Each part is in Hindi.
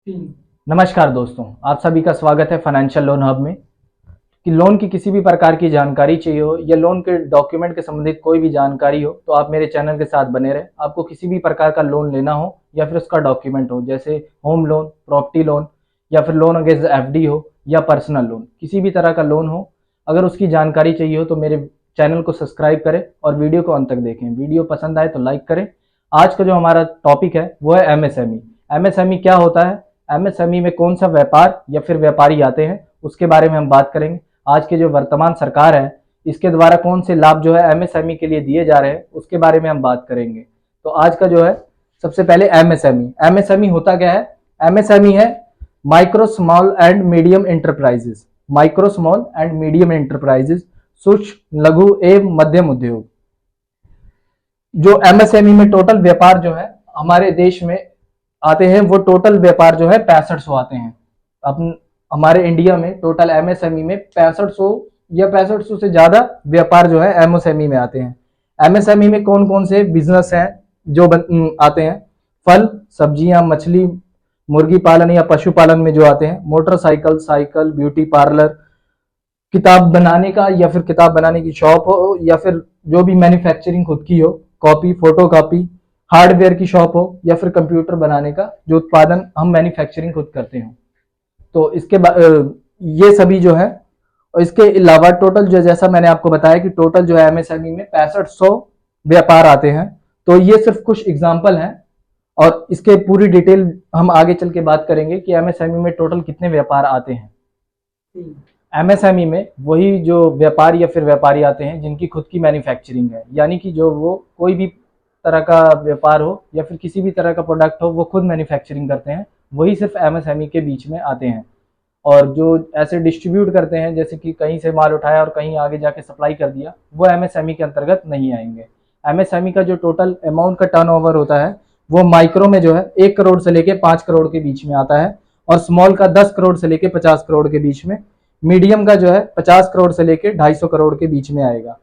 नमस्कार दोस्तों, आप सभी का स्वागत है फाइनेंशियल लोन हब में। कि लोन की किसी भी प्रकार की जानकारी चाहिए हो या लोन के डॉक्यूमेंट के संबंधित कोई भी जानकारी हो तो आप मेरे चैनल के साथ बने रहें। आपको किसी भी प्रकार का लोन लेना हो या फिर उसका डॉक्यूमेंट हो, जैसे होम लोन, प्रॉपर्टी लोन या फिर लोन अगेंस्ट एफडी हो या पर्सनल लोन, किसी भी तरह का लोन हो, अगर उसकी जानकारी चाहिए हो तो मेरे चैनल को सब्सक्राइब करें और वीडियो को अंत तक देखें। वीडियो पसंद आए तो लाइक करें। आज का जो हमारा टॉपिक है वो है एमएसएमई। एमएसएमई क्या होता है, एमएसएमई में कौन सा व्यापार या फिर व्यापारी आते हैं, उसके बारे में हम बात करेंगे। आज के जो वर्तमान सरकार है इसके द्वारा कौन से लाभ जो है एमएसएमई के लिए दिए जा रहे हैं उसके बारे में हम बात करेंगे। तो आज का जो है सबसे पहले एमएसएमई। एमएसएमई होता क्या है? एमएसएमई है micro small and medium enterprises. Micro small and medium enterprises, सूक्ष्म लघु एवं मध्यम उद्योग। जो एमएसएमई में टोटल व्यापार जो है हमारे देश में आते हैं वो टोटल व्यापार जो है 6500 आते हैं। अब हमारे इंडिया में टोटल एमएसएमई में 6500 या 6500 से ज्यादा व्यापार जो है एमएसएमई में आते हैं। एमएसएमई में कौन कौन से बिजनेस हैं जो आते हैं? फल, सब्जियां, मछली, मुर्गी पालन या पशुपालन में जो आते हैं, मोटरसाइकिल, साइकिल, ब्यूटी पार्लर, किताब बनाने का या फिर किताब बनाने की शॉप हो या फिर जो भी मैन्युफैक्चरिंग खुद की हो, कॉपी, फोटो कॉपी, हार्डवेयर की शॉप हो या फिर कंप्यूटर बनाने का जो उत्पादन हम मैन्युफैक्चरिंग खुद करते हो, तो इसके ये सभी जो है। और इसके अलावा टोटल जो, जैसा मैंने आपको बताया कि टोटल जो है एमएसएमई में 6500 व्यापार आते हैं। तो ये सिर्फ कुछ एग्जाम्पल हैं और इसके पूरी डिटेल हम आगे चल के बात करेंगे कि एमएसएमई में टोटल कितने व्यापार आते हैं। एमएसएमई में वही जो व्यापार या फिर व्यापारी आते हैं जिनकी खुद की मैन्युफैक्चरिंग है, यानी कि जो वो कोई भी तरह का व्यापार हो या फिर किसी भी तरह का प्रोडक्ट हो वो खुद मैन्युफैक्चरिंग करते हैं, वही सिर्फ एमएसएमई के बीच में आते हैं। और जो ऐसे डिस्ट्रीब्यूट करते हैं, जैसे कि कहीं से माल उठाया और कहीं आगे जाके सप्लाई कर दिया, वो एमएसएमई के अंतर्गत नहीं आएंगे। एमएसएमई का जो टोटल अमाउंट का टर्नओवर होता है वो माइक्रो में जो है 1 करोड़ से लेके 5 करोड़ के बीच में आता है और स्मॉल का 10 करोड़ से लेके 50 करोड़ के बीच में, मीडियम का जो है 50 करोड़ से लेके 250 करोड़ के बीच में आएगा।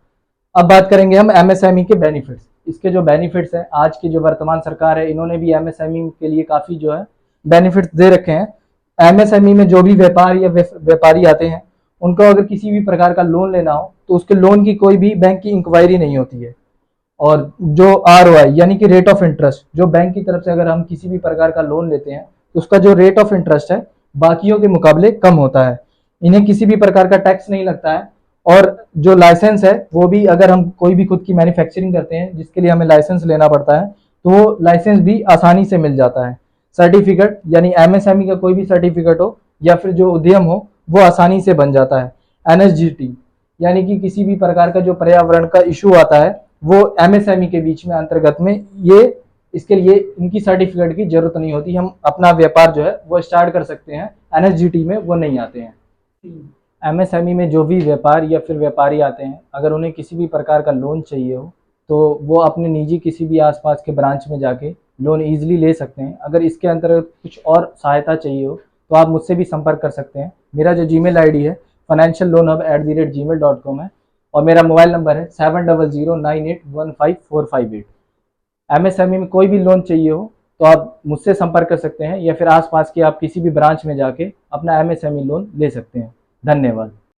अब बात करेंगे हम एमएसएमई के बेनिफिट्स। इसके जो बेनिफिट्स हैं, आज की जो वर्तमान सरकार है इन्होंने भी एमएसएमई के लिए काफी जो है बेनिफिट्स दे रखे हैं। एमएसएमई में जो भी व्यापार या व्यापारी आते हैं उनको अगर किसी भी प्रकार का लोन लेना हो तो उसके लोन की कोई भी बैंक की इंक्वायरी नहीं होती है। और जो आरओआई यानी कि रेट ऑफ इंटरेस्ट, जो बैंक की तरफ से अगर हम किसी भी प्रकार का लोन लेते हैं तो उसका जो रेट ऑफ इंटरेस्ट है बाकियों के मुकाबले कम होता है। इन्हें किसी भी प्रकार का टैक्स नहीं लगता है। और जो लाइसेंस है वो भी, अगर हम कोई भी खुद की मैन्युफैक्चरिंग करते हैं जिसके लिए हमें लाइसेंस लेना पड़ता है तो वो लाइसेंस भी आसानी से मिल जाता है। सर्टिफिकेट यानी एमएसएमई का कोई भी सर्टिफिकेट हो या फिर जो उद्यम हो वो आसानी से बन जाता है। एनएसजीटी यानी कि किसी भी प्रकार का जो पर्यावरण का इशू आता है वो एमएसएमई के बीच में अंतर्गत में, ये इसके लिए इनकी सर्टिफिकेट की जरूरत नहीं होती, हम अपना व्यापार जो है वो स्टार्ट कर सकते हैं। एनएसजीटी में वो नहीं आते हैं। एमएसएमई में जो भी व्यापार या फिर व्यापारी आते हैं अगर उन्हें किसी भी प्रकार का लोन चाहिए हो तो वो अपने निजी किसी भी आसपास के ब्रांच में जाके लोन ईजिली ले सकते हैं। अगर इसके अंतर्गत कुछ और सहायता चाहिए हो तो आप मुझसे भी संपर्क कर सकते हैं। मेरा जो जीमेल आईडी है financialloanhub@gmail.com है और मेरा मोबाइल नंबर है 7009815458। एमएसएमई में कोई भी लोन चाहिए हो तो आप मुझसे संपर्क कर सकते हैं या फिर आसपास के आप किसी भी ब्रांच में जाके अपना एमएसएमई लोन ले सकते हैं। धन्यवाद।